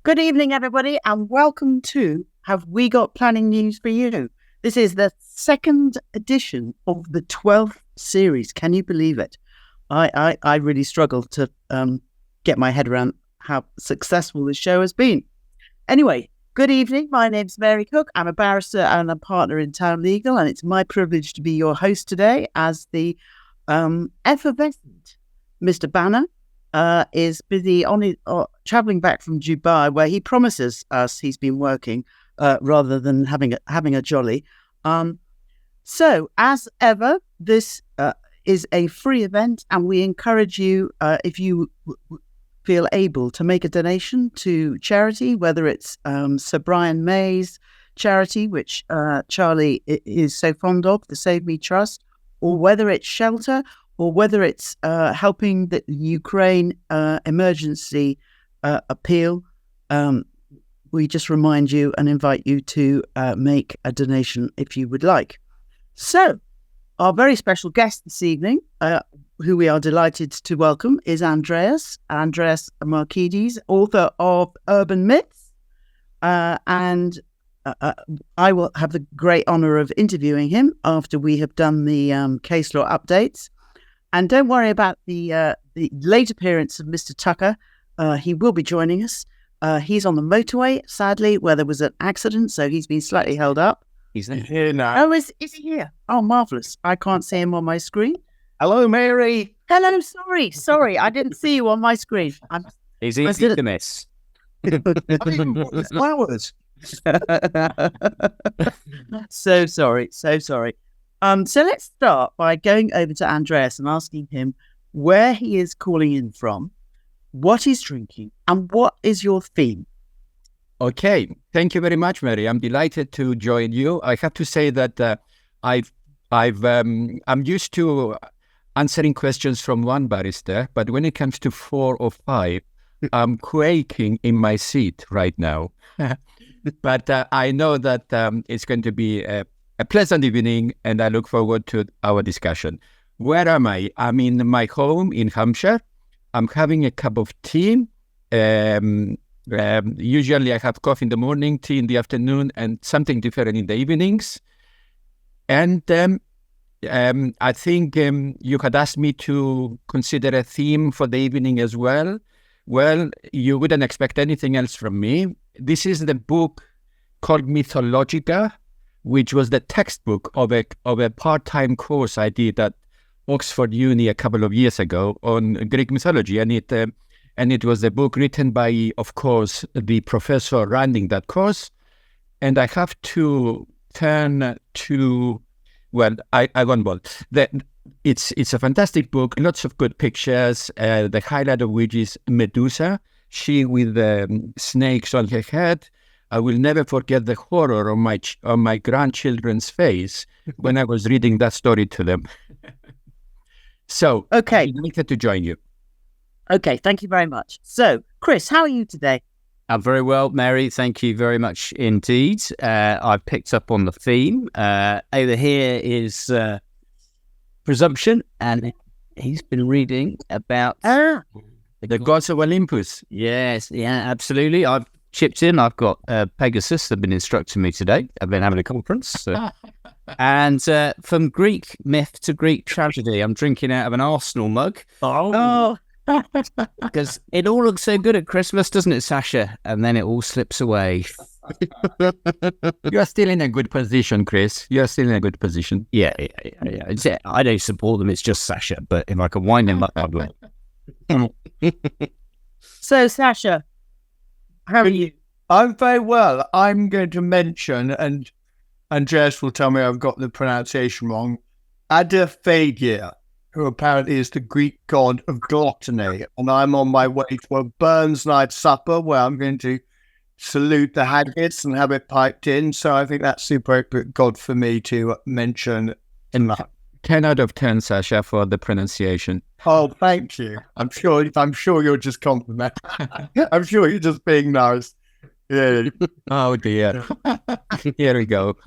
Good evening, everybody, and welcome to Have We Got Planning News for You? This is the second edition of the 12th series. Can you believe it? I really struggle to get my head around how successful this show has been. Anyway, good evening. My name's Mary Cook. I'm a barrister and a partner in Town Legal, and it's my privilege to be your host today as the effervescent Mr. Banner is busy on travelling back from Dubai, where he promises us he's been working rather than having a jolly. So, as ever, this is a free event, and we encourage you, if you feel able, to make a donation to charity, whether it's Sir Brian May's charity, which Charlie is so fond of, the Save Me Trust, or whether it's Shelter, or whether it's helping the Ukraine emergency appeal. We just remind you and invite you to make a donation if you would like. So, our very special guest this evening, who we are delighted to welcome, is Andreas Markides, author of Urban Myths. And I will have the great honour of interviewing him after we have done the case law updates. And don't worry about the late appearance of Mr. Tucker. He will be joining us. He's on the motorway, sadly, where there was an accident, so he's been slightly held up. He's here now. Oh, is he here? Oh, marvellous. I can't see him on my screen. Hello, Mary. Hello, sorry. I didn't see you on my screen. He's easy to miss. Flowers. So sorry. So let's start by going over to Andreas and asking him where he is calling in from, what he's drinking, and what is your theme? Okay, thank you very much, Mary. I'm delighted to join you. I have to say that I'm used to answering questions from one barrister, but when it comes to 4 or 5, I'm quaking in my seat right now. But I know that it's going to be a pleasant evening, and I look forward to our discussion. Where am I? I'm in my home in Hampshire. I'm having a cup of tea. Usually I have coffee in the morning, tea in the afternoon, and something different in the evenings. And I think you had asked me to consider a theme for the evening as well. Well, you wouldn't expect anything else from me. This is the book called Mythologica, which was the textbook of a part-time course I did at Oxford Uni a couple of years ago on Greek mythology, and it was a book written by, of course, the professor running that course. And I have to turn to, well, I won't bother. It's a fantastic book, lots of good pictures. The highlight of which is Medusa, she with snakes on her head. I will never forget the horror on my grandchildren's face when I was reading that story to them. So, okay, I'm delighted to join you. Okay, thank you very much. So, Chris, how are you today? I'm very well, Mary. Thank you very much indeed. I've picked up on the theme. Over here is Presumption, and he's been reading about the gods of Olympus. Yes, yeah, absolutely. I've chipped in. I've got Pegasus. They've been instructing me today. I've been having a conference. So. And from Greek myth to Greek tragedy, I'm drinking out of an Arsenal mug. Oh. Because it all looks so good at Christmas, doesn't it, Sasha? And then it all slips away. You're still in a good position, Chris. You're still in a good position. Yeah. I don't support them. It's just Sasha. But if I can wind him up, I will. So, Sasha, how are you? I'm very well. I'm going to mention, and Andreas will tell me I've got the pronunciation wrong, Adiphagia, who apparently is the Greek god of gluttony. And I'm on my way to a Burns night supper where I'm going to salute the haggis and have it piped in. So I think that's the appropriate god for me to mention in that. 10 out of 10, Sasha, for the pronunciation. Oh, thank you. I'm sure you're just complimenting. I'm sure you're just being nice. Yeah. Oh dear. Here we go.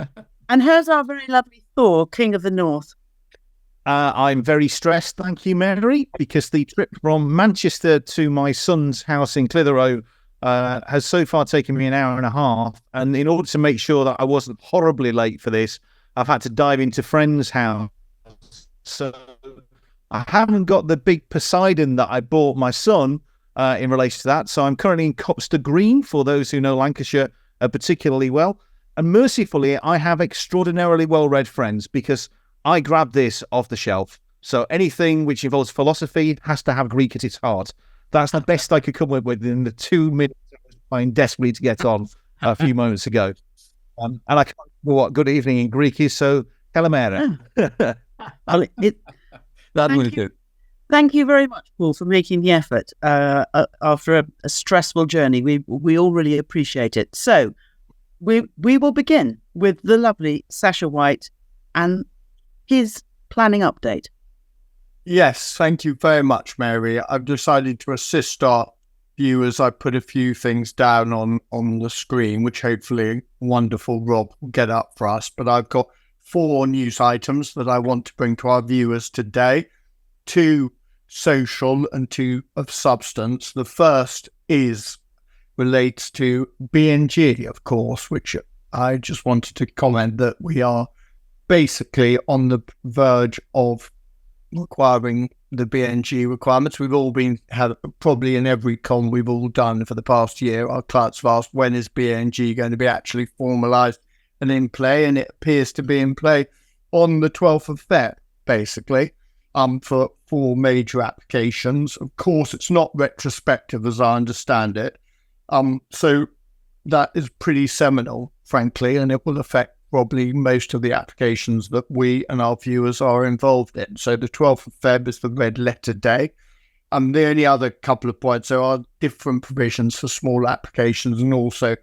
And here's our very lovely Thor, King of the North. I'm very stressed, thank you, Mary, because the trip from Manchester to my son's house in Clitheroe has so far taken me an hour and a half. And in order to make sure that I wasn't horribly late for this, I've had to dive into friends' house. So I haven't got the big Poseidon that I bought my son in relation to that. So I'm currently in Copster Green, for those who know Lancashire particularly well. And mercifully, I have extraordinarily well-read friends because I grabbed this off the shelf. So anything which involves philosophy has to have Greek at its heart. That's the best I could come up with in the 2 minutes I was trying desperately to get on a few moments ago. And I can't remember what good evening in Greek is, so kalamera. That will do. Thank you very much, Paul, for making the effort after a stressful journey. We all really appreciate it. So we will begin with the lovely Sasha White and his planning update. Yes, thank you very much, Mary. I've decided to assist our viewers. I put a few things down on the screen, which hopefully wonderful Rob will get up for us. But I've got 4 news items that I want to bring to our viewers today. 2 social and 2 of substance. The first relates to BNG, of course, which I just wanted to comment that we are basically on the verge of requiring the BNG requirements. We've all had probably in every con we've all done for the past year. Our clients have asked, when is BNG going to be actually formalised and in play? And it appears to be in play on the 12th of Feb, basically, for 4 major applications. Of course, it's not retrospective as I understand it. So that is pretty seminal, frankly, and it will affect probably most of the applications that we and our viewers are involved in. So the 12th of Feb is the red letter day. The only other couple of points, there are different provisions for small applications and also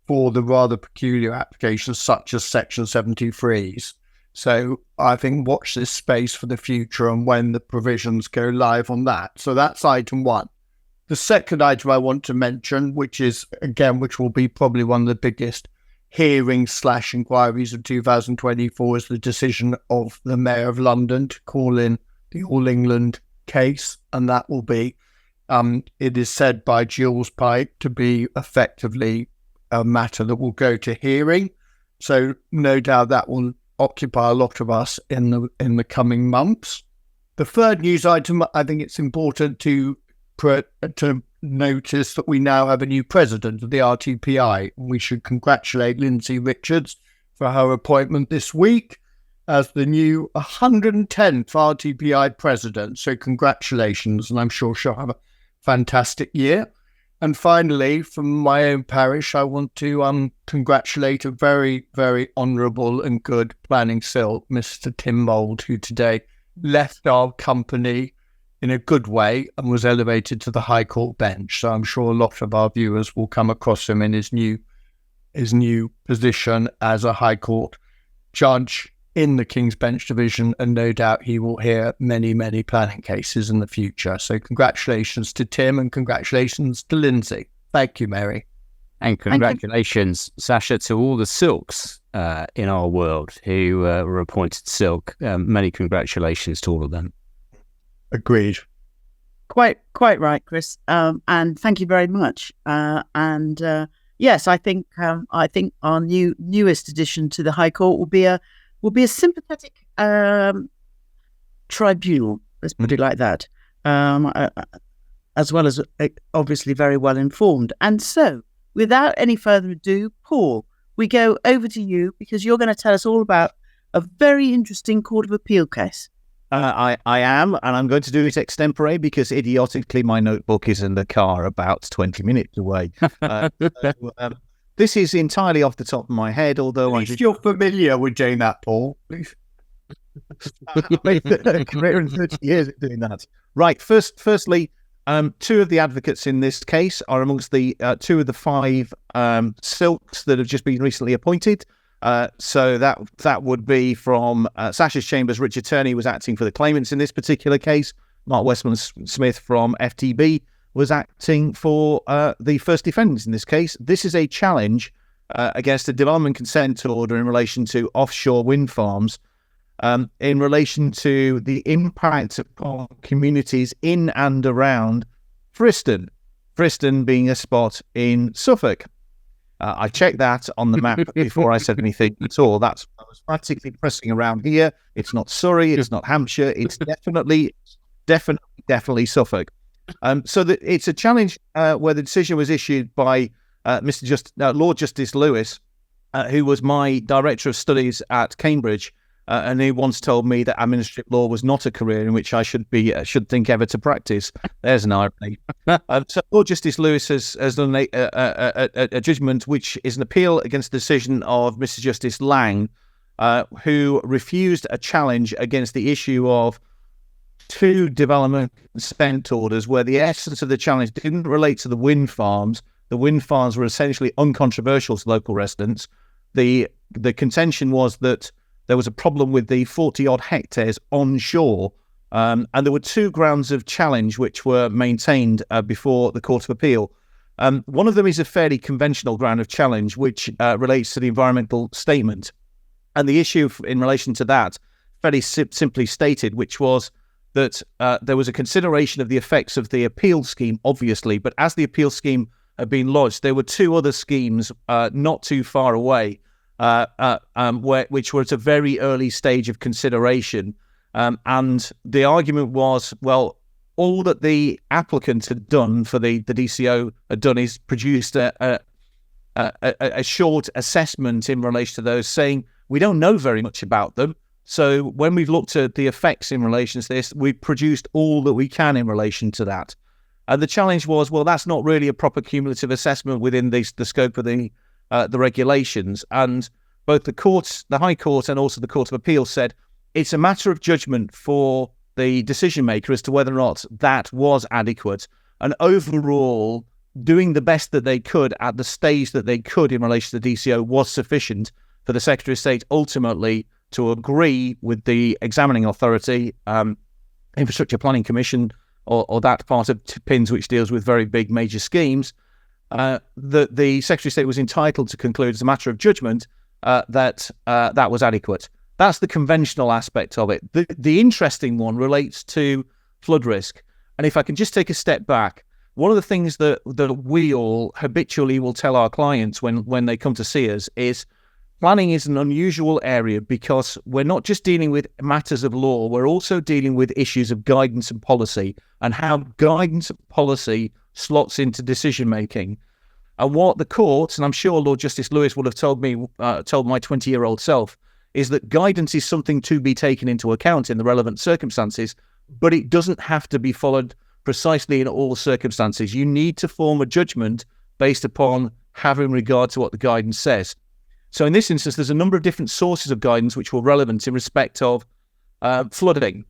for the rather peculiar applications such as Section 73s. So I think watch this space for the future and when the provisions go live on that. So that's item 1. The second item I want to mention, which will be probably one of the biggest hearings/inquiries of 2024, is the decision of the Mayor of London to call in the All England case. And that will be, it is said by Jules Pipe, to be effectively a matter that will go to hearing. So no doubt that will occupy a lot of us in the coming months. The third news item, I think it's important to notice that we now have a new president of the RTPI. We should congratulate Lindsay Richards for her appointment this week as the new 110th RTPI president. So congratulations, and I'm sure she'll have a fantastic year. And finally, from my own parish, I want to congratulate a very, very honourable and good planning silk, Mr. Tim Mould, who today left our company in a good way and was elevated to the High Court bench. So I'm sure a lot of our viewers will come across him in his new position as a High Court judge in the King's Bench division, and no doubt he will hear many, many planning cases in the future. So congratulations to Tim and congratulations to Lindsay. Thank you, Mary. And congratulations, Sasha, to all the silks in our world who were appointed silk. Many congratulations to all of them. Agreed. Quite right, Chris. And thank you very much. Yes, I think our newest addition to the High Court will be a sympathetic tribunal. Let's put it like that. As well as obviously very well informed. And so, without any further ado, Paul, we go over to you because you're going to tell us all about a very interesting Court of Appeal case. I am, and I'm going to do it extempore because idiotically my notebook is in the car about 20 minutes away. This is entirely off the top of my head, although at least you're familiar with doing that, Paul. Career in 30 years of doing that. Right, firstly, 2 of the advocates in this case are amongst the 2 of the 5 silks that have just been recently appointed. So that would be from Sasha's Chambers. Richard Turney was acting for the claimants in this particular case. Mark Westman-Smith from FTB was acting for the first defendants in this case. This is a challenge against a development consent order in relation to offshore wind farms, in relation to the impact upon communities in and around Friston. Friston being a spot in Suffolk. I checked that on the map before I said anything at all. I was practically pressing around here. It's not Surrey, it's not Hampshire, it's definitely Suffolk. So it's a challenge where the decision was issued by Lord Justice Lewis, who was my Director of Studies at Cambridge, and he once told me that administrative law was not a career in which I should think ever to practice. There's an irony. So Lord Justice Lewis has done a judgment which is an appeal against the decision of Mr. Justice Lang, who refused a challenge against the issue of two development consent orders where the essence of the challenge didn't relate to the wind farms. The wind farms were essentially uncontroversial to local residents. The contention was that there was a problem with the 40-odd hectares onshore, and there were two grounds of challenge which were maintained before the Court of Appeal. One of them is a fairly conventional ground of challenge, which relates to the environmental statement. And the issue in relation to that, fairly simply stated, which was that there was a consideration of the effects of the appeal scheme, obviously, but as the appeal scheme had been lodged, there were two other schemes not too far away, which were at a very early stage of consideration. And the argument was, well, all that the applicant had done for the DCO had done is produced a short assessment in relation to those, saying we don't know very much about them. So when we've looked at the effects in relation to this, we've produced all that we can in relation to that. And the challenge was, well, that's not really a proper cumulative assessment within the scope of the regulations. And both the courts, the High Court and also the Court of Appeal said it's a matter of judgment for the decision maker as to whether or not that was adequate. And overall, doing the best that they could at the stage that they could in relation to the DCO was sufficient for the Secretary of State ultimately to agree with the examining authority, Infrastructure Planning Commission, or that part of PINS which deals with very big major schemes, that the Secretary of State was entitled to conclude as a matter of judgment that was adequate. That's the conventional aspect of it. The interesting one relates to flood risk. And if I can just take a step back, one of the things that we all habitually will tell our clients when they come to see us is planning is an unusual area because we're not just dealing with matters of law, we're also dealing with issues of guidance and policy and how guidance and policy slots into decision making. And what the courts, and I'm sure Lord Justice Lewis would have told my 20-year-old self, is that guidance is something to be taken into account in the relevant circumstances, but it doesn't have to be followed precisely in all circumstances. You need to form a judgment based upon having regard to what the guidance says. So in this instance, there's a number of different sources of guidance which were relevant in respect of flooding.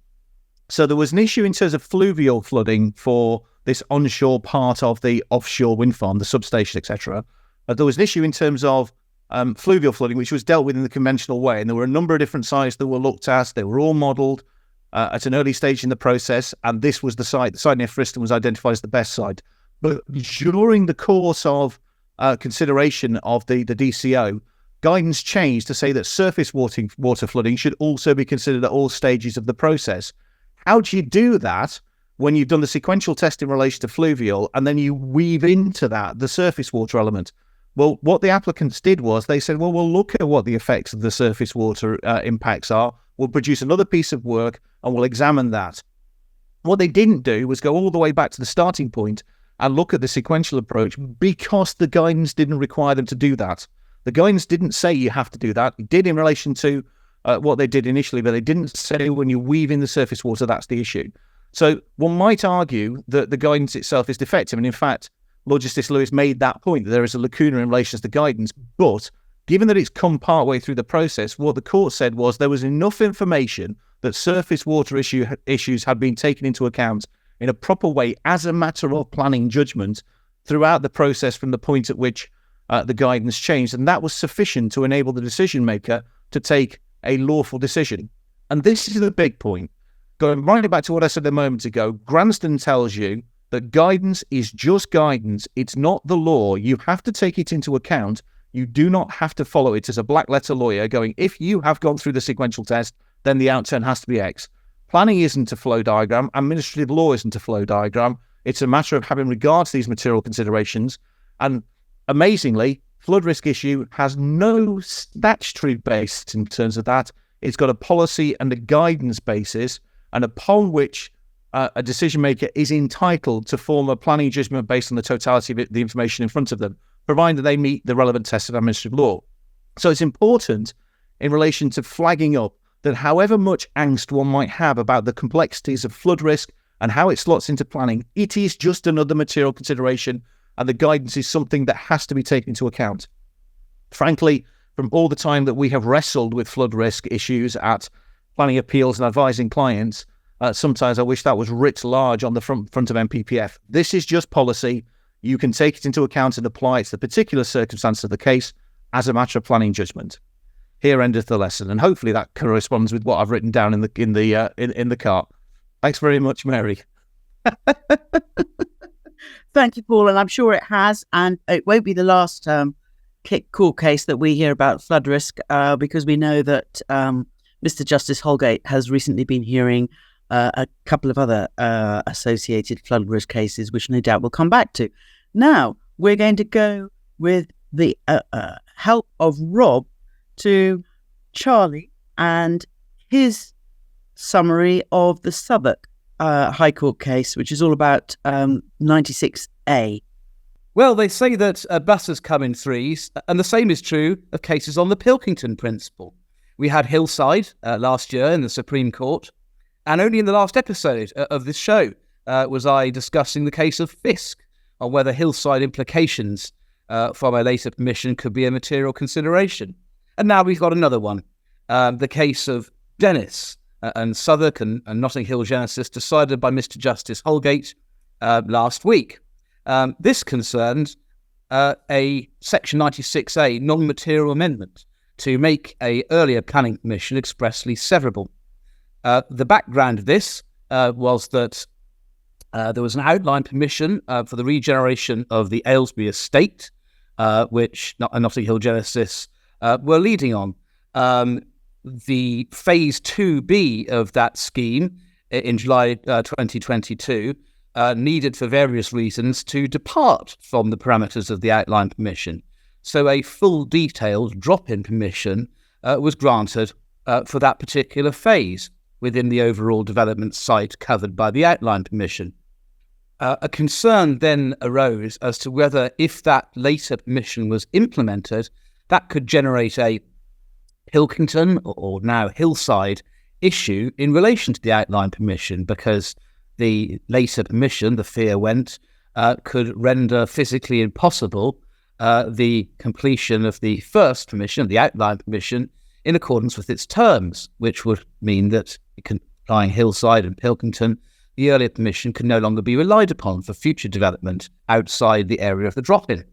So there was an issue in terms of fluvial flooding for this onshore part of the offshore wind farm, the substation, etc. There was an issue in terms of fluvial flooding, which was dealt with in the conventional way. And there were a number of different sites that were looked at. They were all modelled at an early stage in the process. And this was the site near Friston was identified as the best site. But during the course of consideration of the DCO, guidance changed to say that surface water flooding should also be considered at all stages of the process. How do you do that when you've done the sequential test in relation to fluvial and then you weave into that the surface water element? Well, what the applicants did was they said, well, we'll look at what the effects of the surface water impacts are. We'll produce another piece of work and we'll examine that. What they didn't do was go all the way back to the starting point and look at the sequential approach because the guidance didn't require them to do that. The guidance didn't say you have to do that. It did in relation to what they did initially, but they didn't say when you weave in the surface water, that's the issue. So one might argue that the guidance itself is defective. And in fact, Lord Justice Lewis made that point, that there is a lacuna in relation to the guidance. But given that it's come partway through the process, what the court said was there was enough information that surface water issues had been taken into account in a proper way as a matter of planning judgment throughout the process from the point at which the guidance changed. And that was sufficient to enable the decision maker to take a lawful decision. And this is the big point. Going right back to what I said a moment ago, Granston tells you that guidance is just guidance. It's not the law. You have to take it into account. You do not have to follow it as a black letter lawyer going, if you have gone through the sequential test, then the outturn has to be X. Planning isn't a flow diagram. Administrative law isn't a flow diagram. It's a matter of having regard to these material considerations. And amazingly, flood risk issue has no statutory basis in terms of that. It's got a policy and a guidance basis, and upon which a decision maker is entitled to form a planning judgment based on the totality of the information in front of them, provided they meet the relevant tests of administrative law. So it's important in relation to flagging up that however much angst one might have about the complexities of flood risk and how it slots into planning, it is just another material consideration, and the guidance is something that has to be taken into account. Frankly, from all the time that we have wrestled with flood risk issues at planning appeals and advising clients, sometimes I wish that was writ large on the front of MPPF. This is just policy. You can take it into account and apply it to the particular circumstance of the case as a matter of planning judgment. Here endeth the lesson, and hopefully that corresponds with what I've written down in the cart. Thanks very much, Mary. Thank you, Paul, and I'm sure it has, and it won't be the last court case that we hear about flood risk, because we know that Mr. Justice Holgate has recently been hearing a couple of other associated flood risk cases, which no doubt we'll come back to. Now, we're going to go with the help of Rob to Charlie and his summary of the Southwark High Court case, which is all about 96A. Well, they say that buses come in threes, and the same is true of cases on the Pilkington principle. We had Hillside last year in the Supreme Court, and only in the last episode of this show was I discussing the case of Fisk on whether Hillside implications from a later permission could be a material consideration. And now we've got another one, the case of Dennis and Southwark and Notting Hill Genesis, decided by Mr. Justice Holgate last week. This concerned a Section 96A non-material amendment to make an earlier planning permission expressly severable. The background of this was that there was an outline permission for the regeneration of the Aylesbury estate, which Notting Hill Genesis were leading on. The Phase 2B of that scheme in July 2022 needed for various reasons to depart from the parameters of the outline permission. So a full detailed drop-in permission was granted for that particular phase within the overall development site covered by the outline permission. A concern then arose as to whether, if that later permission was implemented, that could generate a Pilkington, or now Hillside, issue in relation to the outline permission, because the later permission, the fear went, could render physically impossible the completion of the first permission, the outline permission, in accordance with its terms, which would mean that applying Hillside and Pilkington, the earlier permission could no longer be relied upon for future development outside the area of the drop-in.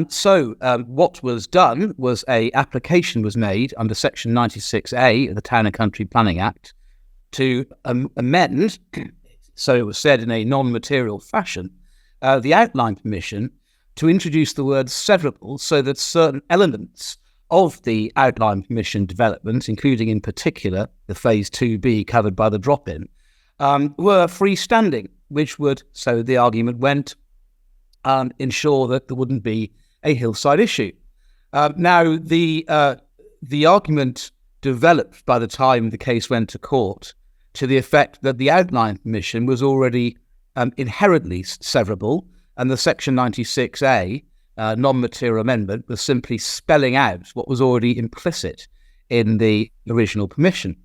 So what was done was an application was made under Section 96A of the Town and Country Planning Act to amend, so it was said in a non-material fashion, the outline permission to introduce the word severable, so that certain elements of the outline permission development, including in particular the Phase 2B covered by the drop-in, were freestanding, which would, so the argument went, ensure that there wouldn't be a Hillside issue. Now, the argument developed by the time the case went to court to the effect that the outline permission was already inherently severable, and the Section 96A non-material amendment was simply spelling out what was already implicit in the original permission.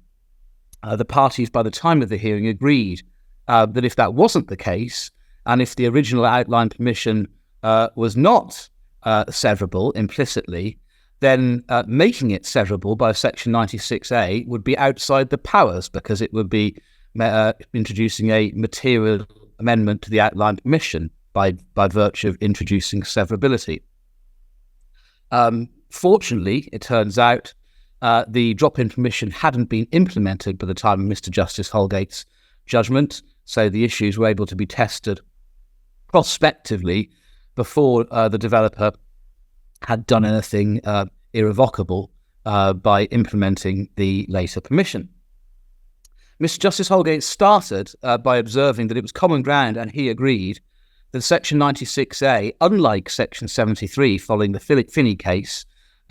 The parties, by the time of the hearing, agreed that if that wasn't the case, and if the original outline permission was not severable implicitly, then making it severable by Section 96A would be outside the powers, because it would be introducing a material amendment to the outline permission by virtue of introducing severability. Fortunately, it turns out the drop-in permission hadn't been implemented by the time of Mr. Justice Holgate's judgment, so the issues were able to be tested prospectively before the developer had done anything irrevocable by implementing the later permission. Mr. Justice Holgate started by observing that it was common ground, and he agreed, that Section 96A, unlike Section 73 following the Finney case,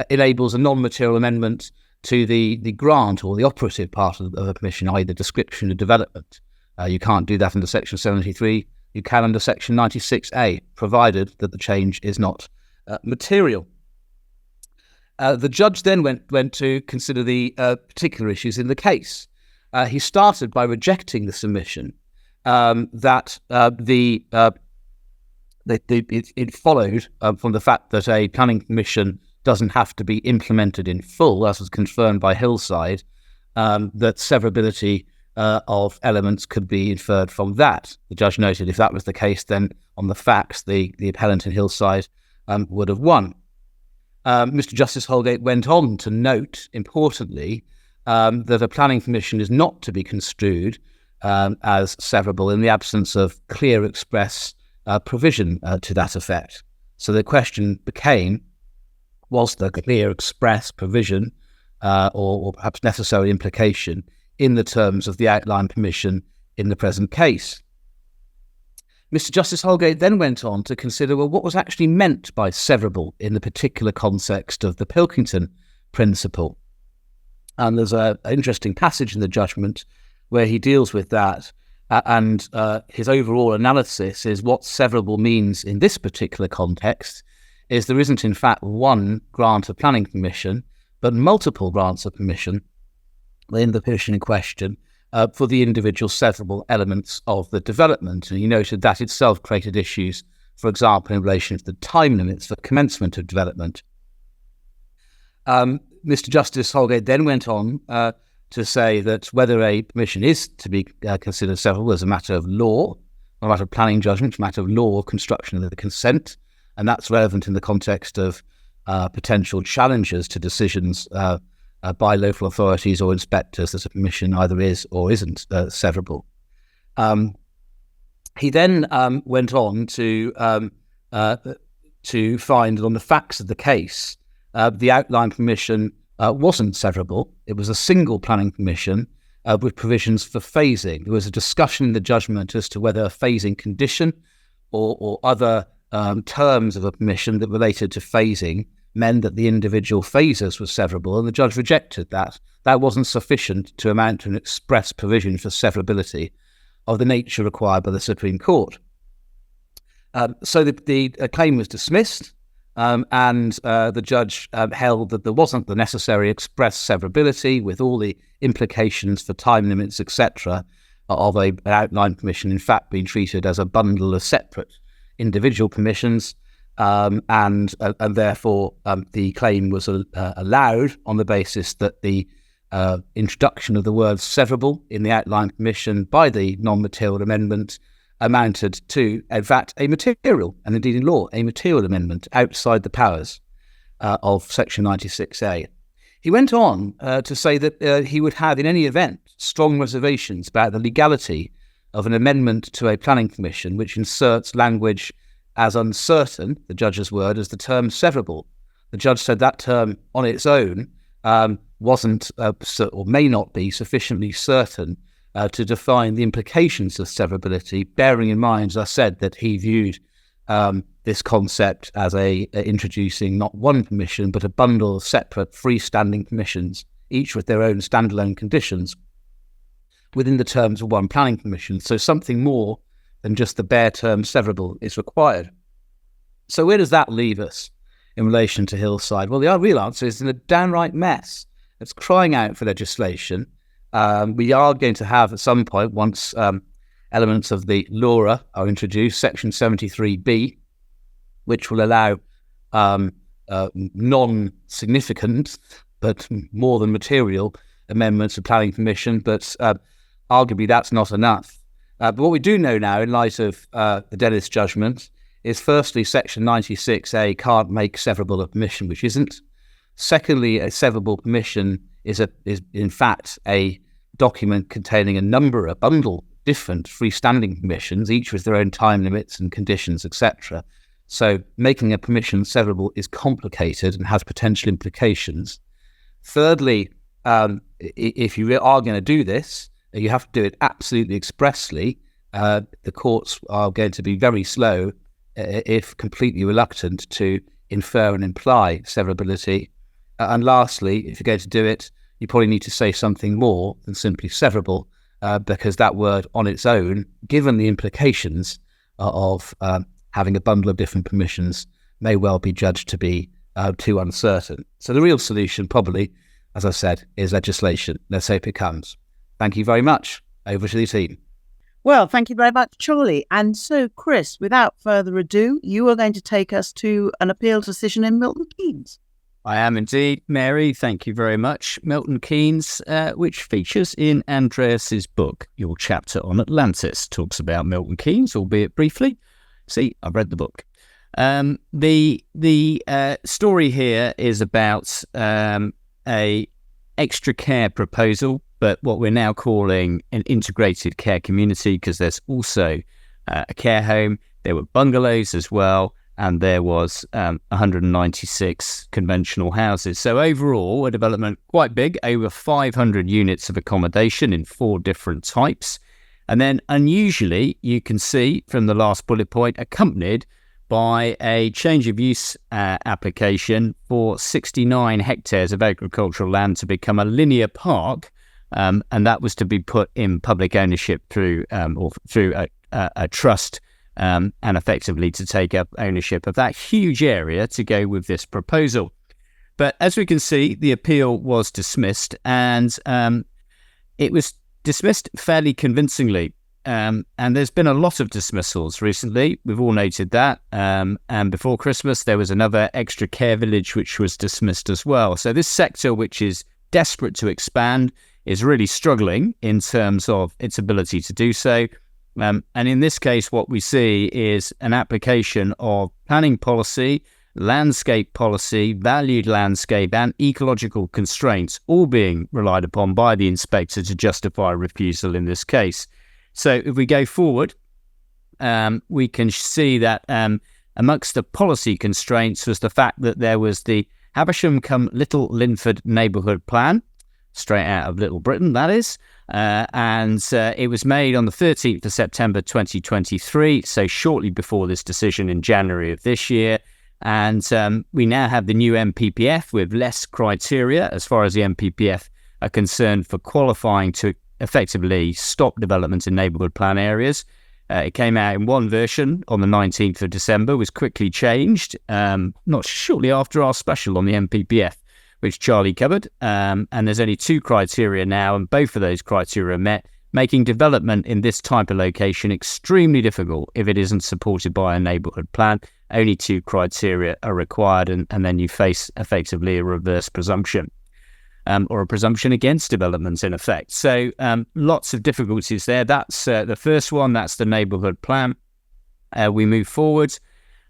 enables a non-material amendment to the grant or the operative part of a permission, i.e. the description of development. You can't do that under Section 73. You can under Section 96A, provided that the change is not material. The judge then went to consider the particular issues in the case. He started by rejecting the submission that it followed from the fact that a planning permission doesn't have to be implemented in full, as was confirmed by Hillside, that severability of elements could be inferred from that. The judge noted if that was the case, then on the facts, the appellant in Hillside would have won. Mr. Justice Holgate went on to note, importantly, that a planning permission is not to be construed as severable in the absence of clear express provision to that effect. So the question became, was there clear express provision or perhaps necessary implication in the terms of the outline permission in the present case? Mr. Justice Holgate then went on to consider, well, what was actually meant by severable in the particular context of the Pilkington principle. And there's an interesting passage in the judgment where he deals with that, and his overall analysis is what severable means in this particular context is there isn't in fact one grant of planning permission, but multiple grants of permission in the permission in question for the individual severable elements of the development. And he noted that itself created issues, for example, in relation to the time limits for commencement of development. Mr. Justice Holgate then went on to say that whether a permission is to be considered severable as a matter of law, not a matter of planning judgment, a matter of law or construction of the consent, and that's relevant in the context of potential challenges to decisions by local authorities or inspectors that a permission either is or isn't severable. He then went on to find that on the facts of the case, the outline permission wasn't severable. It was a single planning permission with provisions for phasing. There was a discussion in the judgment as to whether a phasing condition or other terms of a permission that related to phasing meant that the individual phases were severable, and the judge rejected that. That wasn't sufficient to amount to an express provision for severability of the nature required by the Supreme Court. So the claim was dismissed, and the judge held that there wasn't the necessary express severability with all the implications for time limits, etc., of an outline permission in fact being treated as a bundle of separate individual permissions, and therefore the claim was allowed on the basis that the introduction of the word severable in the outline permission by the non-material amendment amounted to, in fact, a material, and indeed in law, a material amendment outside the powers of Section 96A. He went on to say that he would have, in any event, strong reservations about the legality of an amendment to a planning permission which inserts language as uncertain, the judge's word, as the term severable. The judge said that term on its own wasn't or may not be sufficiently certain to define the implications of severability, bearing in mind, as I said, that he viewed this concept as introducing not one permission, but a bundle of separate freestanding permissions, each with their own standalone conditions within the terms of one planning permission. So something more than just the bare term severable is required. So where does that leave us in relation to Hillside? Well, the real answer is in a downright mess. It's crying out for legislation. We are going to have at some point, once elements of the LURA are introduced, Section 73B, which will allow non-significant but more than material amendments to planning permission, but arguably that's not enough. But what we do know now, in light of the Dennis judgment, is firstly, Section 96A can't make severable a permission which isn't. Secondly, a severable permission is in fact a document containing a bundle different freestanding permissions, each with their own time limits and conditions, etc. So making a permission severable is complicated and has potential implications. Thirdly, if you are going to do this, You have to do it absolutely expressly. The courts are going to be very slow, if completely reluctant, to infer and imply severability. And lastly, if you're going to do it, you probably need to say something more than simply severable, because that word on its own, given the implications of having a bundle of different permissions, may well be judged to be too uncertain. So the real solution probably, as I said, is legislation. Let's hope it comes. Thank you very much. Over to the team. Well, thank you very much, Charlie. And so, Chris, without further ado, you are going to take us to an appeal decision in Milton Keynes. I am indeed, Mary. Thank you very much. Milton Keynes, which features in Andreas's book. Your chapter on Atlantis talks about Milton Keynes, albeit briefly. See, I've read the book. The story here is about a extra care proposal, but what we're now calling an integrated care community, because there's also a care home. There were bungalows as well, and there was 196 conventional houses. So overall, a development quite big, over 500 units of accommodation in 4 different types. And then unusually, you can see from the last bullet point, accompanied by a change of use application for 69 hectares of agricultural land to become a linear park. And that was to be put in public ownership through a trust, and effectively to take up ownership of that huge area to go with this proposal. But as we can see, the appeal was dismissed, and it was dismissed fairly convincingly. And there's been a lot of dismissals recently. We've all noted that. And before Christmas, there was another extra care village which was dismissed as well. So this sector, which is desperate to expand, is really struggling in terms of its ability to do so. And in this case, what we see is an application of planning policy, landscape policy, valued landscape, and ecological constraints, all being relied upon by the inspector to justify refusal in this case. So if we go forward, we can see that amongst the policy constraints was the fact that there was the Havisham-cum-Little Linford neighbourhood plan, straight out of Little Britain, that is. And it was made on the 13th of September 2023, so shortly before this decision in January of this year. And we now have the new MPPF with less criteria as far as the MPPF are concerned for qualifying to effectively stop development in neighbourhood plan areas. It came out in one version on the 19th of December, was quickly changed, not shortly after our special on the MPPF, which Charlie covered. And there's only 2 criteria now, and both of those criteria are met, making development in this type of location extremely difficult if it isn't supported by a neighbourhood plan. Only 2 criteria are required, and then you face effectively a reverse presumption. Or a presumption against development, in effect. So lots of difficulties there. That's the first one. That's the neighbourhood plan. We move forward.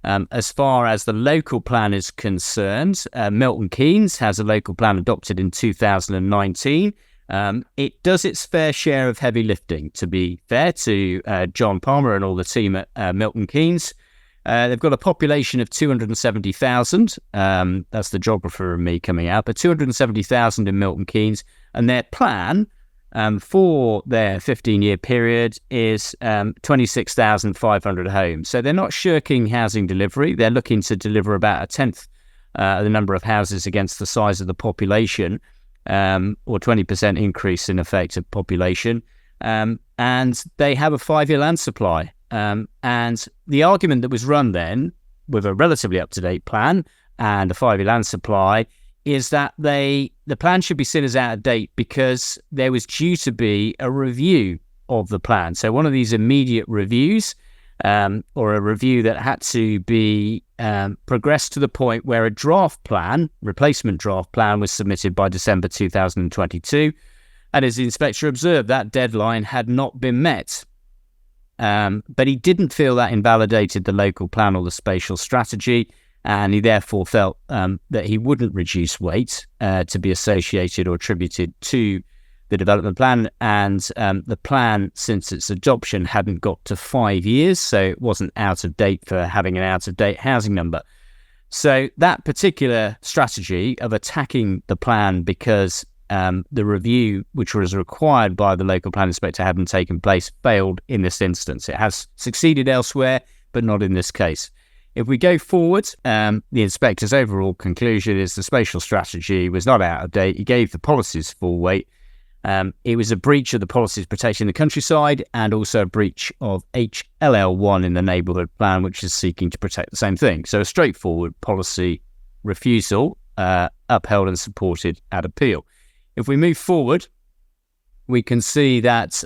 As far as the local plan is concerned, Milton Keynes has a local plan adopted in 2019. It does its fair share of heavy lifting, to be fair to John Palmer and all the team at Milton Keynes. They've got a population of 270,000. That's the geographer and me coming out, but 270,000 in Milton Keynes. And their plan for their 15-year period is 26,500 homes. So they're not shirking housing delivery. They're looking to deliver about a tenth the number of houses against the size of the population, or 20% increase in effect of population. And they have a 5-year land supply. And the argument that was run then, with a relatively up-to-date plan and a 5-year land supply, is that the plan should be seen as out of date because there was due to be a review of the plan. So one of these immediate reviews, or a review that had to be progressed to the point where a draft plan, replacement draft plan, was submitted by December 2022. And as the inspector observed, that deadline had not been met. But he didn't feel that invalidated the local plan or the spatial strategy, and he therefore felt that he wouldn't reduce weight to be associated or attributed to the development plan. And the plan, since its adoption, hadn't got to 5 years, so it wasn't out of date for having an out-of-date housing number. So that particular strategy of attacking the plan because the review, which was required by the local plan inspector, hadn't taken place, failed in this instance. It has succeeded elsewhere, but not in this case. If we go forward, the inspector's overall conclusion is the spatial strategy was not out of date. He gave the policies full weight. It was a breach of the policies protecting the countryside and also a breach of HLL1 in the neighbourhood plan, which is seeking to protect the same thing. So a straightforward policy refusal, upheld and supported at appeal. If we move forward, we can see that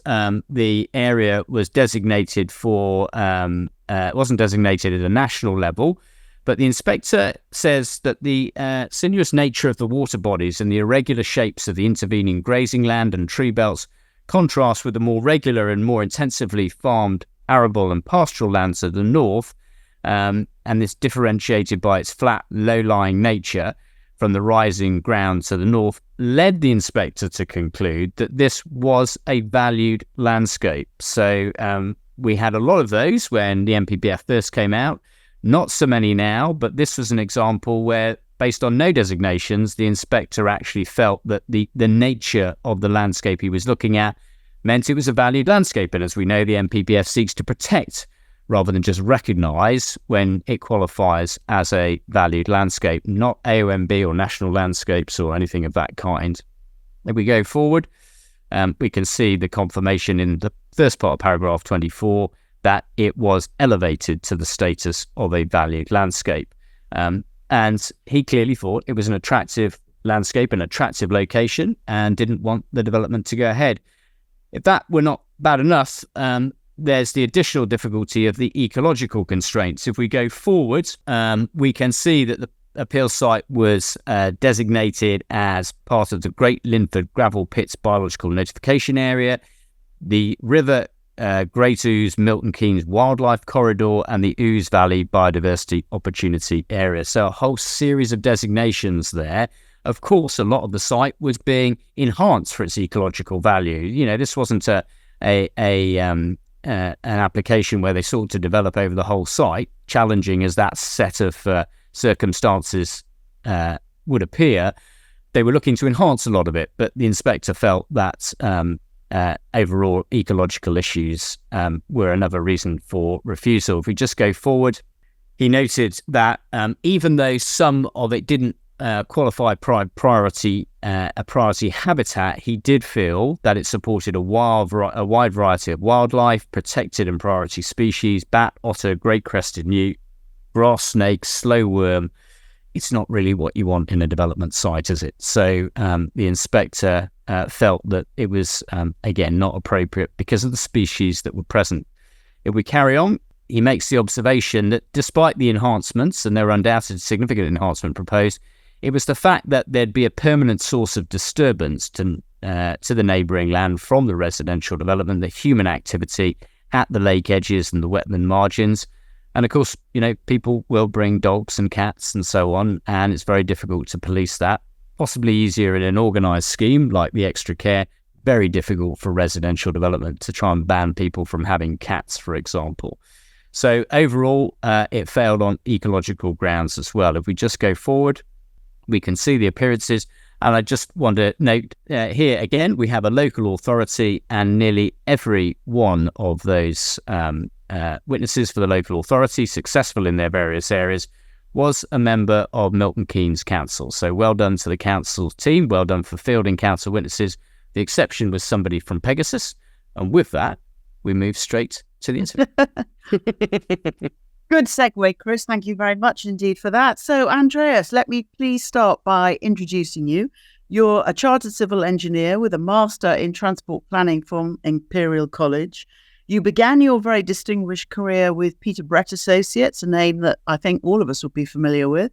the area was designated for, it wasn't designated at a national level, but the inspector says that the sinuous nature of the water bodies and the irregular shapes of the intervening grazing land and tree belts contrast with the more regular and more intensively farmed arable and pastoral lands of the north, and this differentiated by its flat, low-lying nature from the rising ground to the north, led the inspector to conclude that this was a valued landscape. So we had a lot of those when the NPPF first came out, not so many now, but this was an example where, based on no designations, the inspector actually felt that the nature of the landscape he was looking at meant it was a valued landscape. And as we know, the NPPF seeks to protect rather than just recognise when it qualifies as a valued landscape, not AONB or national landscapes or anything of that kind. If we go forward, we can see the confirmation in the first part of paragraph 24 that it was elevated to the status of a valued landscape. And he clearly thought it was an attractive landscape, an attractive location, and didn't want the development to go ahead. If that were not bad enough, there's the additional difficulty of the ecological constraints. If we go forward, we can see that the appeal site was designated as part of the Great Linford Gravel Pits Biological Notification Area, the River Great Ouse Milton Keynes Wildlife Corridor, and the Ouse Valley Biodiversity Opportunity Area. So a whole series of designations there. Of course, a lot of the site was being enhanced for its ecological value. You know, this wasn't an application where they sought to develop over the whole site, challenging as that set of circumstances would appear. They were looking to enhance a lot of it, but the inspector felt that overall ecological issues were another reason for refusal. If we just go forward, he noted that even though some of it didn't qualify a priority habitat, he did feel that it supported a wide variety of wildlife, protected and priority species, bat, otter, great crested newt, grass snake, slow worm. It's not really what you want in a development site, is it? So the inspector felt that it was, again, not appropriate because of the species that were present. If we carry on, he makes the observation that despite the enhancements, and there were undoubtedly significant enhancement proposed, it was the fact that there'd be a permanent source of disturbance to the neighbouring land from the residential development, the human activity at the lake edges and the wetland margins. And of course, you know, people will bring dogs and cats and so on, and it's very difficult to police that. Possibly easier in an organised scheme like the extra care, very difficult for residential development to try and ban people from having cats, for example. So overall, it failed on ecological grounds as well. If we just go forward, we can see the appearances. And I just want to note here again, we have a local authority, and nearly every one of those witnesses for the local authority, successful in their various areas, was a member of Milton Keynes Council. So well done to the council team, well done for fielding council witnesses. The exception was somebody from Pegasus. And with that, we move straight to the interview. Good segue, Chris. Thank you very much indeed for that. So, Andreas, let me please start by introducing you. You're a chartered civil engineer with a master in transport planning from Imperial College. You began your very distinguished career with Peter Brett Associates, a name that I think all of us would be familiar with.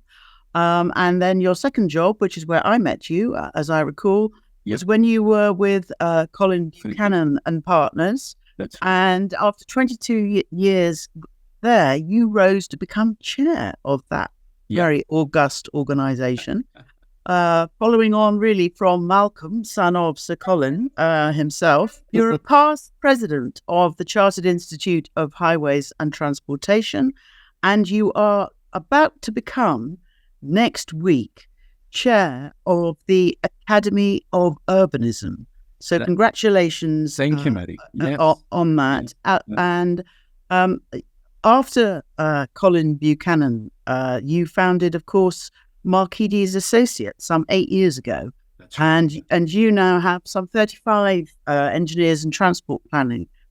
And then your second job, which is where I met you, as I recall, was when you were with Colin Buchanan and Partners. And after 22 years there, you rose to become chair of that very august organisation, following on really from Malcolm, son of Sir Colin himself. You're a past president of the Chartered Institute of Highways and Transportation, and you are about to become, next week, chair of the Academy of Urbanism. So congratulations. Thank you, Mary. Yes. On that. And after Colin Buchanan, you founded, of course, Markides Associates some 8 years ago. That's right. And you now have some 35 engineers and transport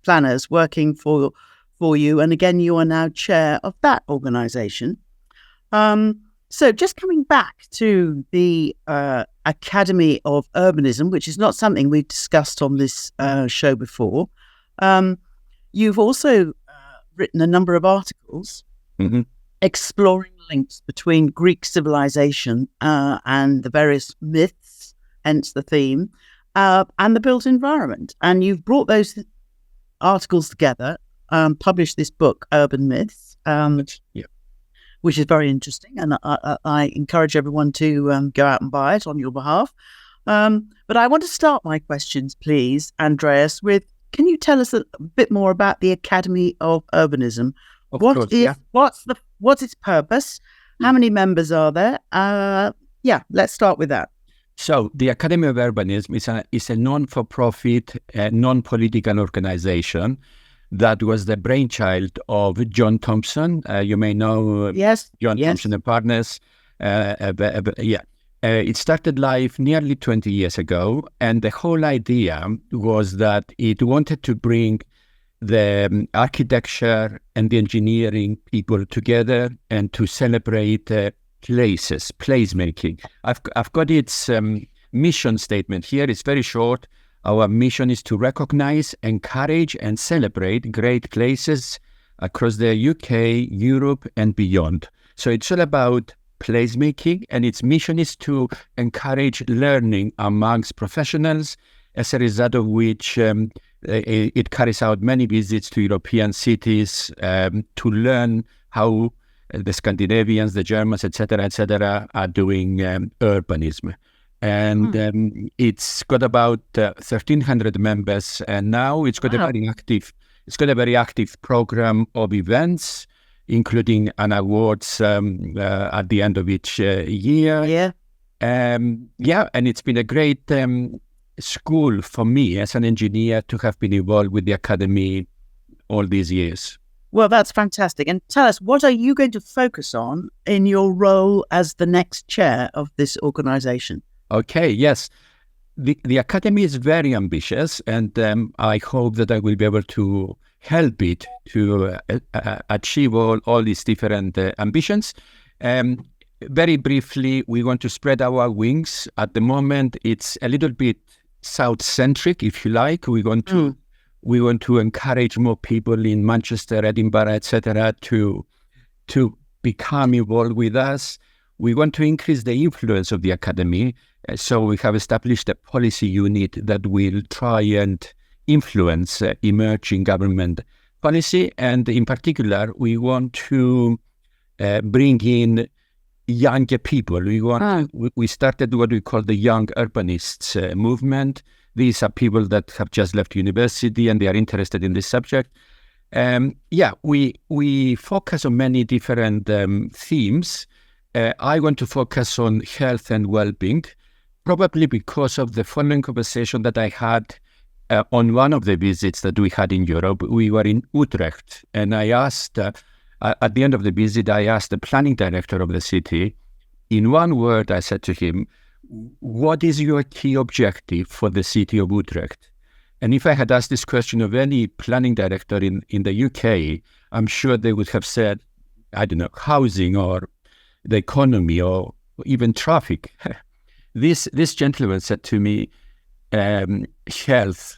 planners working for you. And again, you are now chair of that organisation. So just coming back to the Academy of Urbanism, which is not something we've discussed on this show before, you've also written a number of articles exploring links between Greek civilization and the various myths, hence the theme, and the built environment. And you've brought those articles together, published this book, Urban Myths. Which is very interesting, and I encourage everyone to go out and buy it on your behalf. But I want to start my questions, please, Andreas, with, can you tell us a bit more about the Academy of Urbanism? What's its purpose? How many members are there? Let's start with that. So the Academy of Urbanism is a non-for-profit, non-political organization that was the brainchild of John Thompson. You may know John Thompson and Partners. It started life nearly 20 years ago, and the whole idea was that it wanted to bring the architecture and the engineering people together and to celebrate placemaking. I've got its mission statement here. It's very short. Our mission is to recognize, encourage, and celebrate great places across the UK, Europe, and beyond. So it's all about placemaking, and its mission is to encourage learning amongst professionals, as a result of which it carries out many visits to European cities to learn how the Scandinavians, the Germans, etc., are doing urbanism. And it's got about 1,300 members, and now it's got a very active program of events, including an awards at the end of each year. And it's been a great school for me as an engineer to have been involved with the Academy all these years. Well, that's fantastic. And tell us, what are you going to focus on in your role as the next chair of this organisation? Okay, yes. The Academy is very ambitious, and I hope that I will be able to help it to achieve all these different ambitions. Very briefly, we want to spread our wings. At the moment, it's a little bit South-centric, if you like. We want to encourage more people in Manchester, Edinburgh, etc., to become involved with us. We want to increase the influence of the Academy. So we have established a policy unit that will try and influence emerging government policy. And in particular, we want to bring in younger people. We started what we call the Young Urbanists movement. These are people that have just left university and they are interested in this subject. We focus on many different themes. I want to focus on health and well-being, probably because of the following conversation that I had on one of the visits that we had in Europe. We were in Utrecht, and I asked, at the end of the visit, I asked the planning director of the city, in one word, I said to him, what is your key objective for the city of Utrecht? And if I had asked this question of any planning director in the UK, I'm sure they would have said, I don't know, housing or the economy or even traffic. This gentleman said to me, health.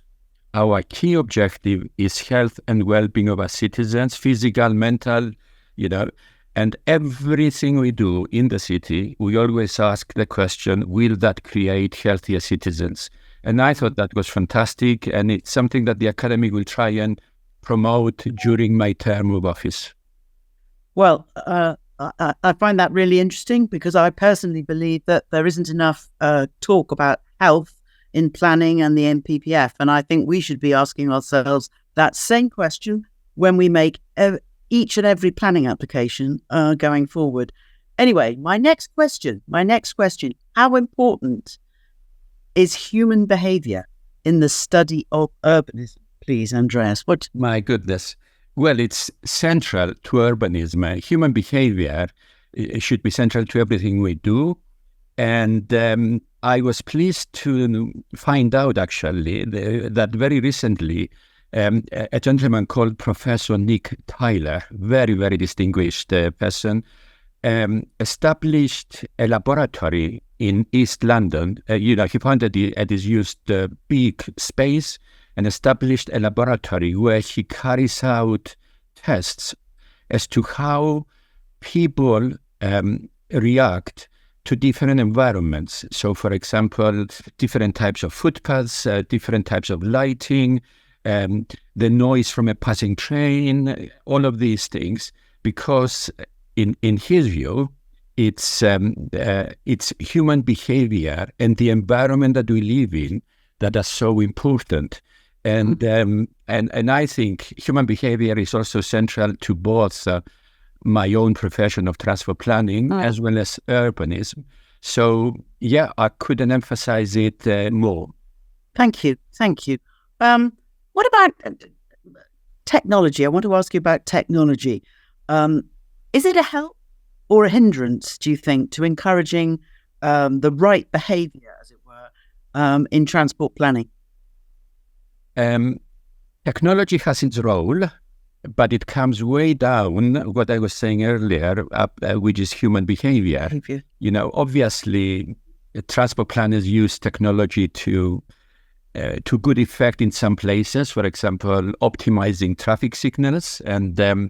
Our key objective is health and well-being of our citizens, physical, mental, and everything we do in the city, we always ask the question, will that create healthier citizens? And I thought that was fantastic, and it's something that the Academy will try and promote during my term of office. Well, I find that really interesting, because I personally believe that there isn't enough talk about health in planning and the NPPF. And I think we should be asking ourselves that same question when we make each and every planning application going forward. Anyway, my next question, how important is human behavior in the study of urbanism? Please, Andreas, what? My goodness. Well, it's central to urbanism. Human behavior should be central to everything we do. And I was pleased to find out, actually, that very recently, a gentleman called Professor Nick Tyler, very, very distinguished person, established a laboratory in East London. He found that he had used big space and established a laboratory where he carries out tests as to how people react to different environments. So, for example, different types of footpaths, different types of lighting, the noise from a passing train, all of these things, because in his view, it's human behavior and the environment that we live in that are so important. And I think human behavior is also central to both my own profession of transport planning as well as urbanism. So, yeah, I couldn't emphasize it more. Thank you. What about technology? I want to ask you about technology. Is it a help or a hindrance, do you think, to encouraging the right behaviour, as it were, in transport planning? Technology has its role, but it comes way down what I was saying earlier, which is human behavior. Obviously, transport planners use technology to good effect in some places. For example, optimizing traffic signals and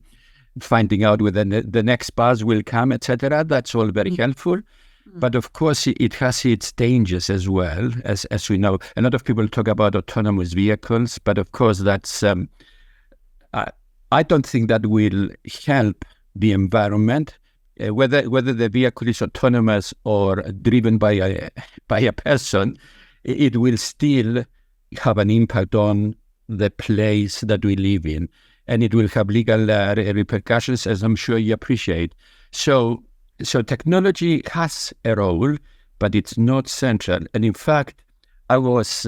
finding out whether the next bus will come, etc. That's all very helpful. But of course, it has its dangers as well, as we know. A lot of people talk about autonomous vehicles, but of course, that's I don't think that will help the environment. Whether the vehicle is autonomous or driven by a person, it will still have an impact on the place that we live in, and it will have legal repercussions, as I'm sure you appreciate. So technology has a role, but it's not central. And in fact, I was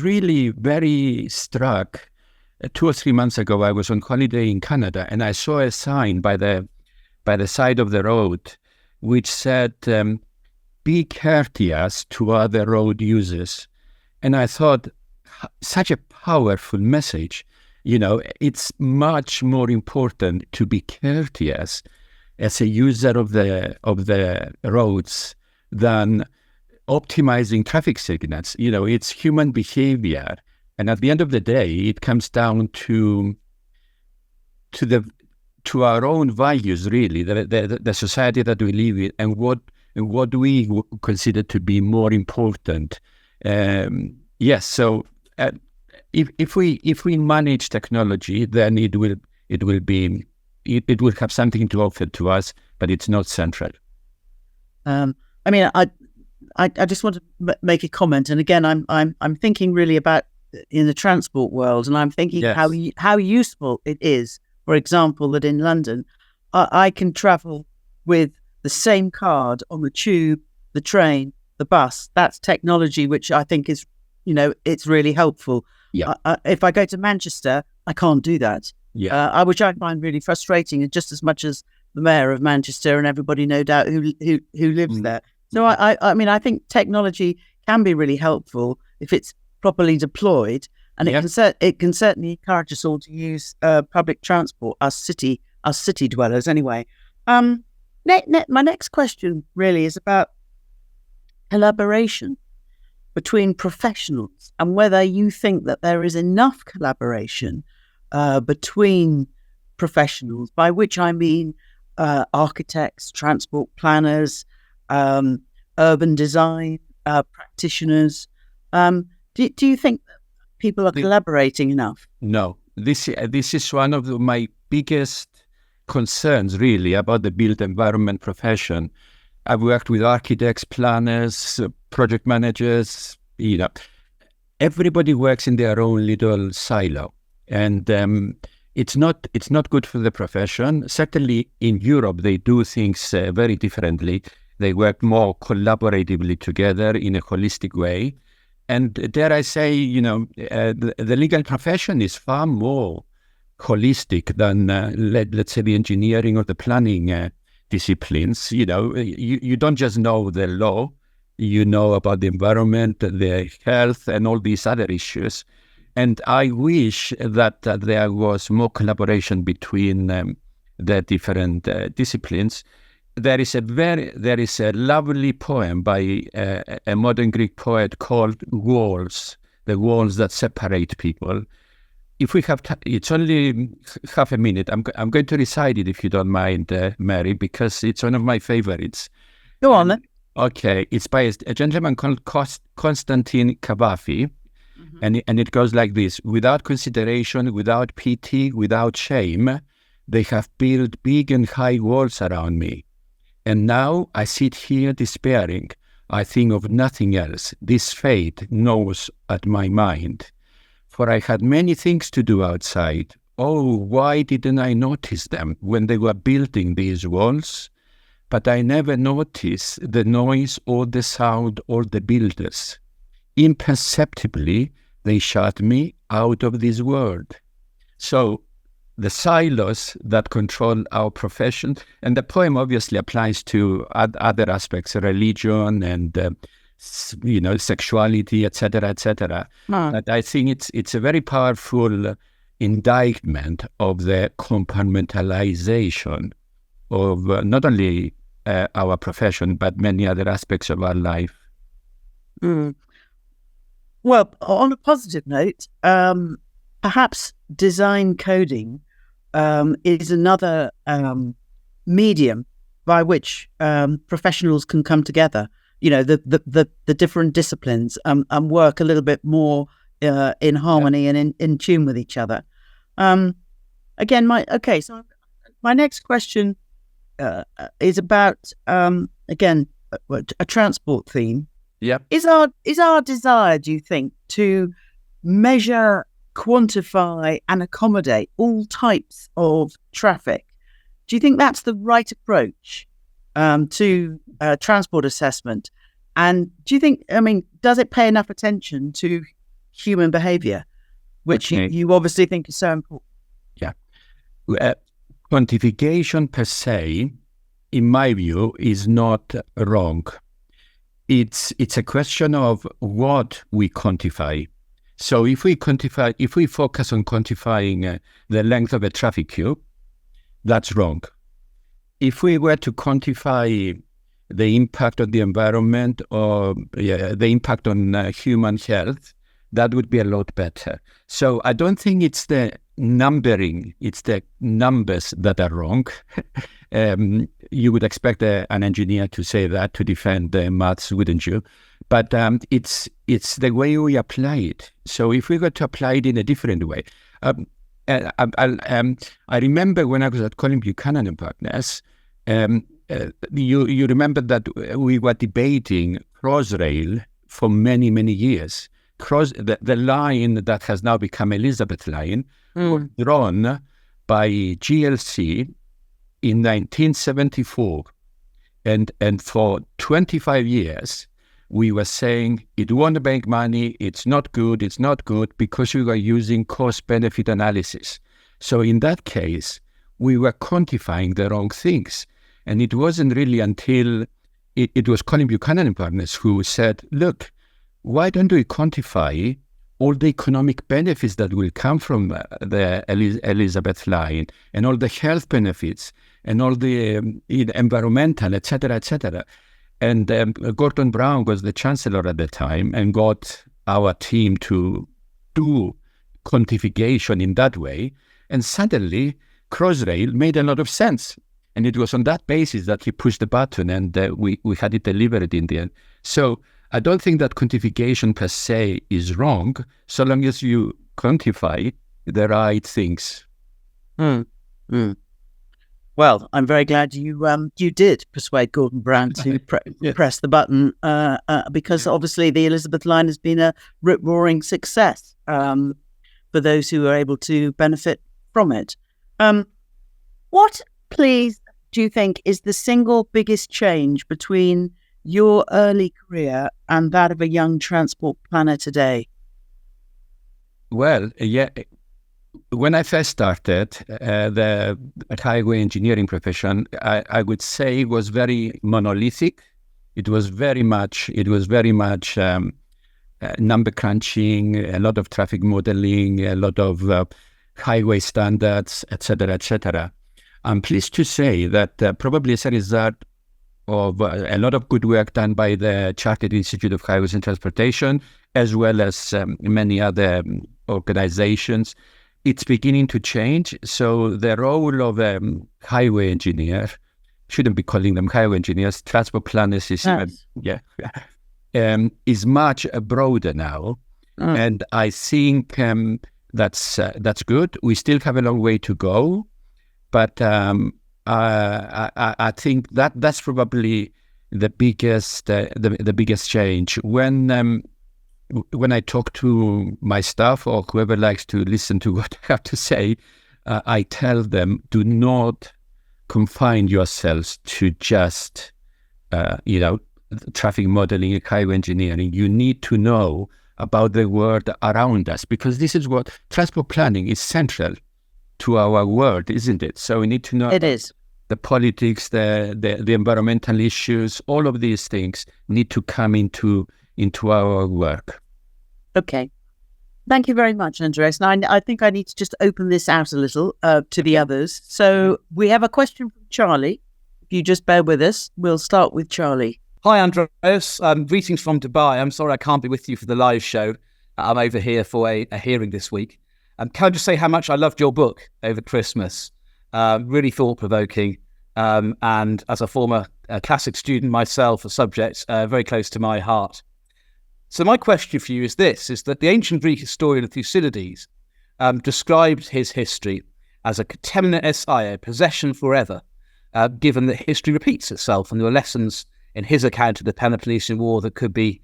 really very struck. 2 or 3 months ago, I was on holiday in Canada, and I saw a sign by the side of the road which said, "Be courteous to other road users." And I thought, such a powerful message. It's much more important to be courteous as a user of the roads than optimizing traffic signals. It's human behavior. And at the end of the day, it comes down to our own values, really, the society that we live in, and what we consider to be more important. Yes. So if we manage technology, then it will have something to offer to us, but it's not central. I just want to make a comment, and again, I'm thinking really about in the transport world, and I'm thinking how useful it is. For example, that in London, I can travel with the same card on the tube, the train, the bus. That's technology, which I think is, it's really helpful. Yeah. If I go to Manchester, I can't do that. Yeah. Which I find really frustrating, and just as much as the mayor of Manchester and everybody, no doubt, who lives there. So I think technology can be really helpful if it's properly deployed, and it can certainly encourage us all to use public transport, us city dwellers anyway. My next question really is about collaboration between professionals, and whether you think that there is enough collaboration between professionals, by which I mean architects, transport planners, urban design practitioners. Do you think that people are collaborating enough? No. This is one of my biggest concerns, really, about the built environment profession. I've worked with architects, planners, project managers. Everybody works in their own little silo, and it's not good for the profession. Certainly in Europe, they do things very differently. They work more collaboratively together in a holistic way. And dare I say, the legal profession is far more holistic than, let's say, the engineering or the planning disciplines. You don't just know the law, you know about the environment, the health, and all these other issues. And I wish that there was more collaboration between the different disciplines. There is a lovely poem by a modern Greek poet called Walls, the walls that separate people. If we have, it's only half a minute. I'm going to recite it if you don't mind, Mary, because it's one of my favorites. Go on then. Okay, it's by a gentleman called Konstantin Kavafi, and it goes like this: without consideration, without pity, without shame, they have built big and high walls around me. And now I sit here despairing. I think of nothing else. This fate gnaws at my mind. For I had many things to do outside. Oh, why didn't I notice them when they were building these walls? But I never noticed the noise or the sound or the builders. Imperceptibly, they shut me out of this world. So the silos that control our profession, and the poem obviously applies to other aspects, religion and sexuality, etc., etc. But I think it's a very powerful indictment of the compartmentalization of not only our profession but many other aspects of our life. Well, on a positive note, perhaps design coding is another medium by which professionals can come together. The different disciplines and work a little bit more in harmony and in tune with each other. So my next question is about again a transport theme. Yeah. Is our desire, do you think, to measure, quantify and accommodate all types of traffic? Do you think that's the right approach to transport assessment? And do you think, does it pay enough attention to human behaviour, which you obviously think is so important? Yeah. Quantification per se, in my view, is not wrong. It's a question of what we quantify. So if we focus on quantifying the length of a traffic queue, that's wrong. If we were to quantify the impact on the environment or the impact on human health, that would be a lot better. So I don't think it's the numbering, it's the numbers that are wrong. You would expect an engineer to say that, to defend the maths, wouldn't you? But it's the way we apply it. So if we were to apply it in a different way, I remember when I was at Colin Buchanan and Partners, you remember that we were debating Crossrail for many, many years. The line that has now become Elizabeth Line was drawn by GLC in 1974. And for 25 years, we were saying it won't make money, it's not good, because we were using cost-benefit analysis. So in that case, we were quantifying the wrong things. And it wasn't really until it was Colin Buchanan and Partners who said, look, why don't we quantify all the economic benefits that will come from the Elizabeth Line and all the health benefits and all the environmental, etc., etc. And Gordon Brown was the chancellor at the time and got our team to do quantification in that way. And suddenly, Crossrail made a lot of sense. And it was on that basis that he pushed the button and we had it delivered in the end. So I don't think that quantification per se is wrong, so long as you quantify the right things. Well, I'm very glad you did persuade Gordon Brown to press the button because obviously the Elizabeth Line has been a rip-roaring success for those who are able to benefit from it. What, please, do you think is the single biggest change between your early career and that of a young transport planner today? Well, yeah, when I first started the highway engineering profession, I would say it was very monolithic. It was very much number crunching, a lot of traffic modeling, a lot of highway standards, etc., etc. I'm pleased to say that probably as a result of a lot of good work done by the Chartered Institute of Highways and Transportation, as well as many other organizations, it's beginning to change. So the role of a highway engineer, shouldn't be calling them highway engineers, transport planners is is much broader now. And I think that's good. We still have a long way to go, but I think that's probably the biggest change. When I talk to my staff or whoever likes to listen to what I have to say, I tell them, do not confine yourselves to just traffic modeling and highway engineering. You need to know about the world around us, because this is what transport planning is central to our world, isn't it? So we need to know the politics, the environmental issues, all of these things need to come into our work. Okay. Thank you very much, Andreas. Now, I think I need to just open this out a little to the others. So we have a question from Charlie. If you just bear with us, we'll start with Charlie. Hi, Andreas. Greetings from Dubai. I'm sorry I can't be with you for the live show. I'm over here for a hearing this week. Can I just say how much I loved your book over Christmas? Really thought-provoking. And as a former classic student myself, a subject very close to my heart. So my question for you is this, is that the ancient Greek historian Thucydides described his history as a contemna esae, possession forever, given that history repeats itself and there were lessons in his account of the Peloponnesian War that could be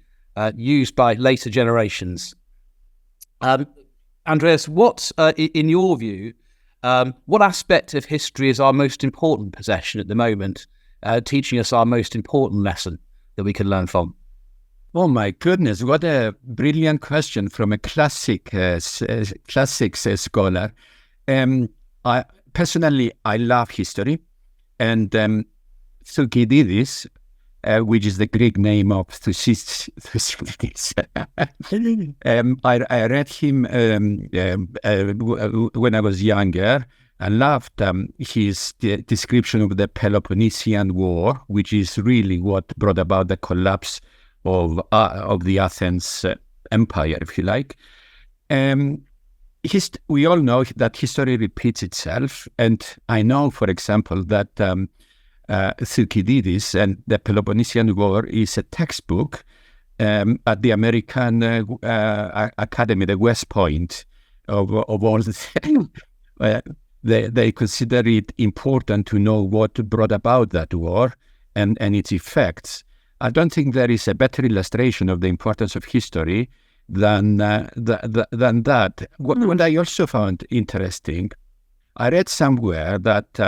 used by later generations. Andreas, what, in your view, what aspect of history is our most important possession at the moment, teaching us our most important lesson that we can learn from? Oh my goodness, what a brilliant question from a classics scholar. I personally love history, and Thucydides, which is the Greek name of Thucydides. I read him when I was younger. I loved his description of the Peloponnesian War, which is really what brought about the collapse of the Athens empire, if you like. We all know that history repeats itself, and I know, for example, that Thucydides and the Peloponnesian War is a textbook at the American Academy, the West Point of all the things. They consider it important to know what brought about that war and its effects. I don't think there is a better illustration of the importance of history than that. What I also found interesting, I read somewhere that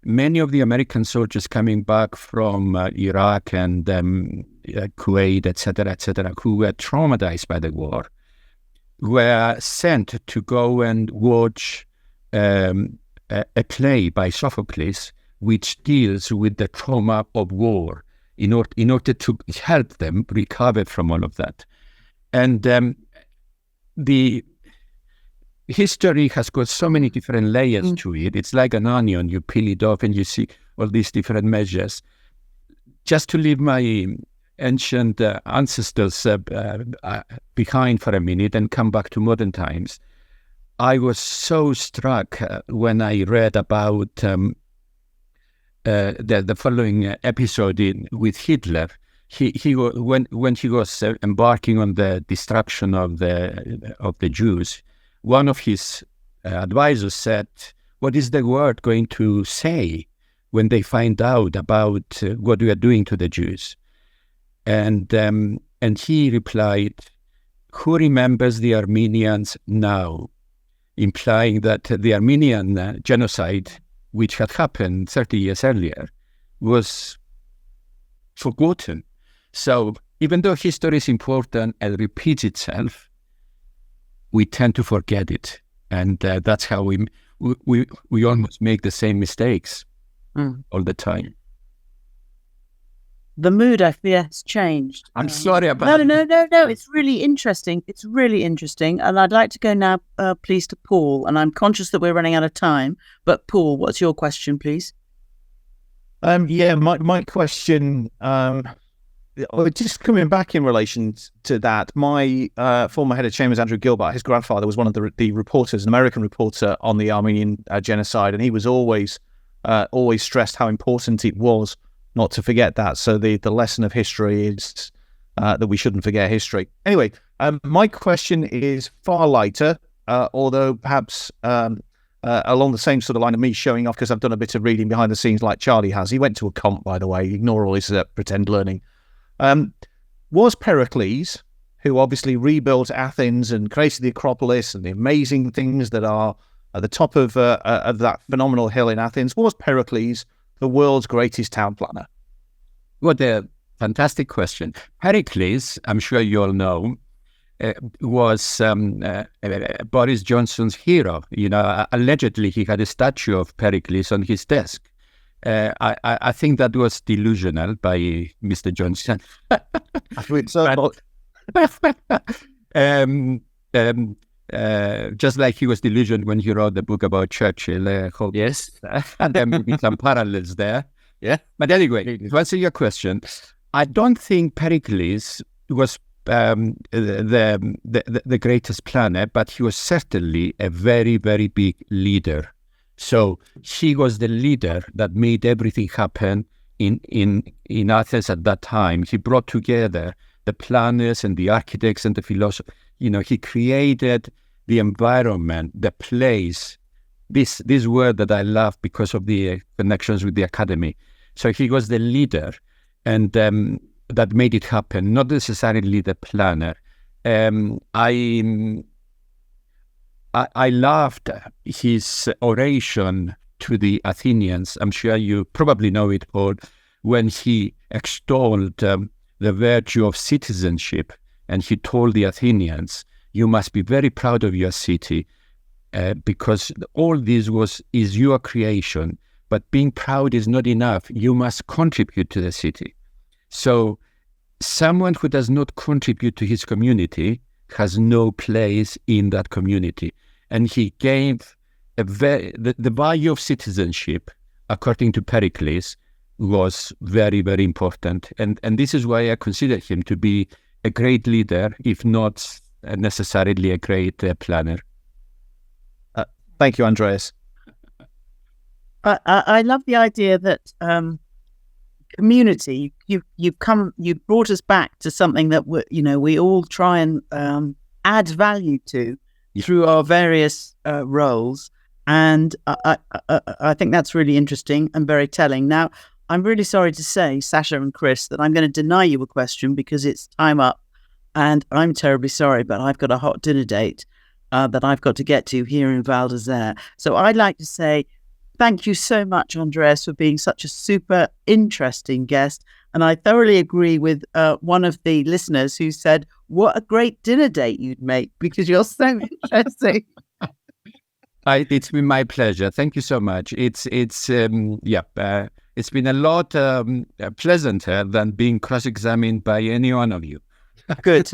many of the American soldiers coming back from Iraq and Kuwait, etc., who were traumatized by the war, were sent to go and watch a play by Sophocles, which deals with the trauma of war, in order to help them recover from all of that. And the history has got so many different layers to it. It's like an onion. You peel it off and you see all these different measures. Just to leave my ancient ancestors behind for a minute and come back to modern times, I was so struck when I read about the following episode with Hitler. When he was embarking on the destruction of the Jews, one of his advisors said, "What is the world going to say when they find out about what we are doing to the Jews?" And he replied, "Who remembers the Armenians now? implying that the Armenian genocide, which had happened 30 years earlier, was forgotten. So even though history is important and repeats itself, we tend to forget it. And that's how we almost make the same mistakes all the time. The mood, I fear, has changed. I'm sorry about No. It's really interesting. It's really interesting. And I'd like to go now, please, to Paul. And I'm conscious that we're running out of time. But Paul, what's your question, please? My question, just coming back in relation to that, my former head of chambers, Andrew Gilbert, his grandfather was one of the reporters, an American reporter on the Armenian genocide, and he was always stressed how important it was not to forget that. So the lesson of history is that we shouldn't forget history. Anyway, my question is far lighter, although perhaps along the same sort of line of me showing off because I've done a bit of reading behind the scenes like Charlie has. He went to a comp, by the way. Ignore all his pretend learning. Was Pericles, who obviously rebuilt Athens and created the Acropolis and the amazing things that are at the top of that phenomenal hill in Athens, was Pericles the world's greatest town planner? What a fantastic question. Pericles, I'm sure you all know, was Boris Johnson's hero. Allegedly he had a statue of Pericles on his desk. I think that was delusional by Mr. Johnson. Just like he was delusional when he wrote the book about Churchill. Yes. And there may be some parallels there. Yeah. But anyway, to answer your question, I don't think Pericles was the greatest planner, but he was certainly a very, very big leader. So he was the leader that made everything happen in Athens at that time. He brought together the planners and the architects and the philosophers. He created the environment, the place, this word that I love because of the connections with the academy. So he was the leader, and that made it happen, not necessarily the planner. I loved his oration to the Athenians. I'm sure you probably know it, Paul, when he extolled the virtue of citizenship, and he told the Athenians, you must be very proud of your city because all this is your creation, but being proud is not enough. You must contribute to the city. So someone who does not contribute to his community has no place in that community. And he gave the value of citizenship, according to Pericles, was very, very important. And this is why I consider him to be a great leader, if not necessarily a great planner. Thank you, Andreas. I love the idea that community. You brought us back to something that we all try and add value to through our various roles, and I think that's really interesting and very telling. Now, I'm really sorry to say, Sasha and Chris, that I'm going to deny you a question because it's time up, and I'm terribly sorry, but I've got a hot dinner date that I've got to get to here in Val d'Isere. So I'd like to say thank you so much, Andreas, for being such a super interesting guest. And I thoroughly agree with one of the listeners who said, what a great dinner date you'd make because you're so interesting. It's been my pleasure. Thank you so much. It's been a lot pleasanter than being cross-examined by any one of you. Good.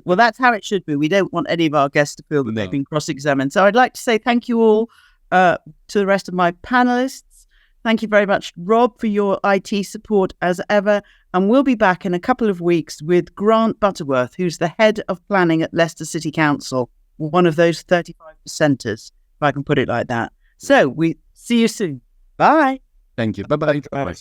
Well, that's how it should be. We don't want any of our guests to feel that they've been cross-examined. So I'd like to say thank you all to the rest of my panelists. Thank you very much, Rob, for your IT support as ever. And we'll be back in a couple of weeks with Grant Butterworth, who's the head of planning at Leicester City Council, one of those 35%ers, if I can put it like that. So we see you soon. Bye. Thank you. Bye-bye. Bye.